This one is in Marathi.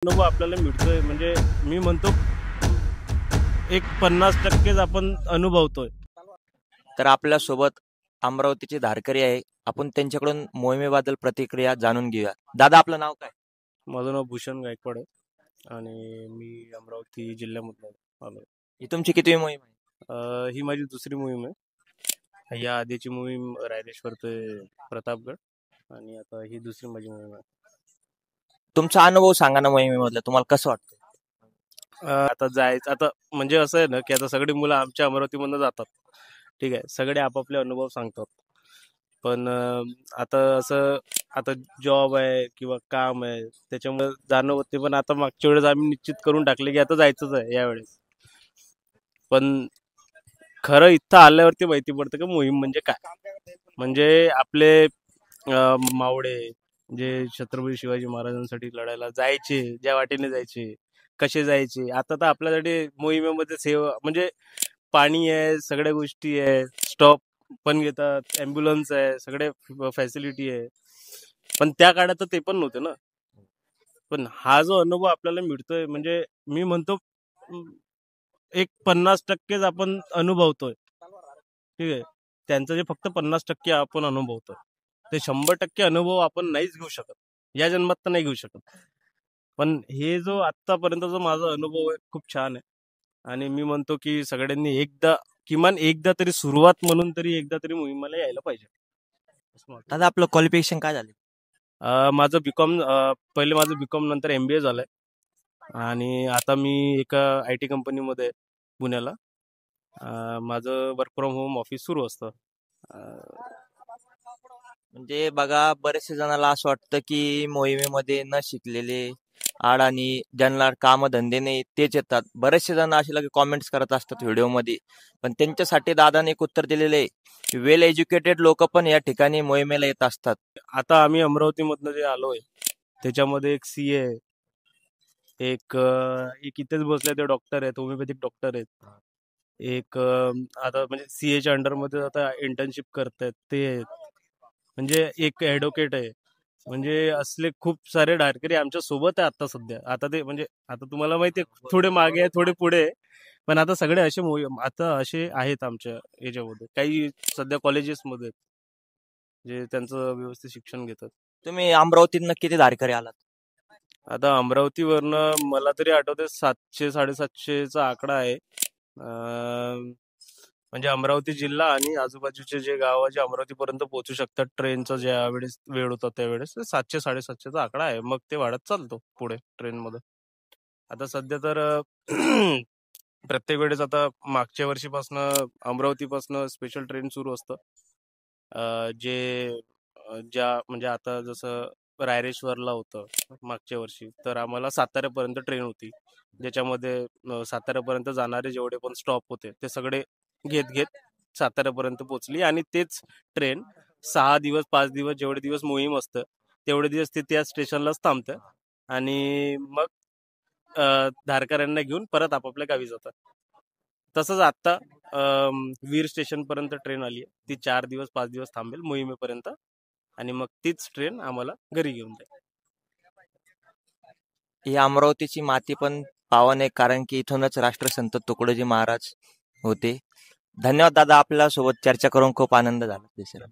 अनुभव आपल्याला मिळतोय म्हणजे मी म्हणतो एक 50% आपण अनुभवतोय. तर आपल्या सोबत अमरावतीचे धारकरी आहे. आपण त्यांच्याकडून मोहिमेबद्दल प्रतिक्रिया जाणून घेऊया. दादा, आपलं नाव काय? माझं नाव भूषण गायकवाड आहे आणि मी अमरावती जिल्ह्यामधून आलो. ही तुमची कितवी मोहीम आहे? ही माझी दुसरी मोहीम आहे. या आधीची मोहीम रायरेश्वर ते प्रतापगड आणि आता ही दुसरी माझी मोहीम आहे. तुमचा अनुभव सांगा ना मोहिमेमधला, तुम्हाला कसं वाटतं? आता जायचं आता म्हणजे असं आहे ना की आता सगळी मुलं आमच्या अमरावतीमधून जातात. ठीक आहे, सगळे आपापले अनुभव सांगतात. पण आता असं आता जॉब आहे किंवा काम आहे त्याच्यामुळे जाणं होते. पण आता मागच्या वेळेस आम्ही निश्चित करून टाकले की आता जायचंच आहे यावेळेस. पण खरं इथं आल्यावरती माहिती पडतं की मोहीम म्हणजे काय. म्हणजे आपले मावळे जे छत्रपती शिवाजी महाराजांसाठी लढायला जायचे, ज्या वाटेने जायचे, कसे जायचे, आता तर आपल्यासाठी मोहिमेमध्ये सेवा म्हणजे पाणी आहे, सगळ्या गोष्टी आहे, स्टॉप पण घेतात, ॲम्ब्युलन्स आहे, सगळे फॅसिलिटी आहे. पण त्या काळात तर ते पण नव्हते ना. पण हा जो अनुभव आपल्याला मिळतोय म्हणजे मी म्हणतो एक 50%च आपण अनुभवतोय. ठीक आहे, त्यांचं जे फक्त 50% आपण अनुभवतोय, ते 100% अनुभव आपण नाहीच घेऊ शकत. या जन्मात तर नाही घेऊ शकत. पण हे जो आत्तापर्यंतचा माझा अनुभव आहे खूप छान आहे आणि मी म्हणतो की सगळ्यांनी एकदा किमान एकदा तरी सुरुवात म्हणून तरी एकदा तरी मोहिमेला यायला पाहिजे. दादा, आपलं क्वालिफिकेशन काय झालं? माझं बीकॉम पहिले माझं बीकॉम नंतर MBA झालंय आणि आता मी एका IT कंपनीमध्ये आहे पुण्याला. माझं वर्क फ्रॉम होम ऑफिस सुरू असतं. म्हणजे बघा, बरेचसे जणांना असं वाटतं की मोहिमेमध्ये न शिकलेले आणि ज्यांना कामधंदे नाही तेच येतात. बरेचसे जण असे लगे कॉमेंट्स करत असतात व्हिडिओमध्ये. पण त्यांच्यासाठी दादाने एक उत्तर दिलेले आहे, वेल एज्युकेटेड लोक पण या ठिकाणी मोहिमेला येत असतात. आता आम्ही अमरावतीमधनं जे आलोय त्याच्यामध्ये एक CA आहे, एक इथेच बसले ते डॉक्टर आहेत, होमिओपॅथिक डॉक्टर आहेत. एक आता म्हणजे CAच्या अंडरमध्ये आता इंटर्नशिप करतायत ते आहेत. म्हणजे एक ॲडव्होकेट आहे. म्हणजे असले खूप सारे धारकरी आमच्या सोबत आहे आता सध्या. आता ते म्हणजे आता तुम्हाला माहिती आहे थोडे मागे आहे, थोडे पुढे आहे. पण आता सगळे असे आता असे आहेत आमच्या याच्यामध्ये. काही सध्या कॉलेजेसमध्ये आहेत, जे त्यांचं व्यवस्थित शिक्षण घेतात. तुम्ही अमरावतीतनं किती धारकरी आलात? आता अमरावतीवरनं मला तरी आठवते 700-750चा आकडा आहे. म्हणजे अमरावती जिल्हा आणि आजूबाजूचे जे गाव जे अमरावतीपर्यंत पोहोचू शकतात ट्रेनचा ज्या वेळेस वेळ होता त्यावेळेस 700-750चा आकडा आहे. मग ते वाढत चालतो पुढे ट्रेनमध्ये. आता सध्या तर प्रत्येक वेळेस आता मागच्या वर्षीपासनं अमरावतीपासनं स्पेशल ट्रेन सुरू असतं. ज्या म्हणजे आता जसं रायरेश्वरला होतं मागच्या वर्षी, तर आम्हाला साताऱ्यापर्यंत ट्रेन होती. ज्याच्यामध्ये साताऱ्यापर्यंत जाणारे जेवढे पण स्टॉप होते ते सगळे घेत घेत साताऱ्यापर्यंत पोहोचली आणि तेच ट्रेन 6 दिवस 5 दिवस जेवढे दिवस मोहीम असतं तेवढे दिवस ते त्या स्टेशनलाच थांबतं आणि मग धारकऱ्यांना घेऊन परत आपापल्या गावी जातात. तसंच आत्ता वीर स्टेशनपर्यंत ट्रेन आली आहे. ती 4 दिवस 5 दिवस थांबेल मोहिमेपर्यंत आणि मग तीच ट्रेन आम्हाला घरी घेऊन जाईल. ही अमरावतीची माती पण पावन आहे, कारण की इथूनच राष्ट्रसंत तुकडोजी महाराज होते. धन्यवाद दादा, आपल्या सोबत चर्चा करून खूप आनंद झाला.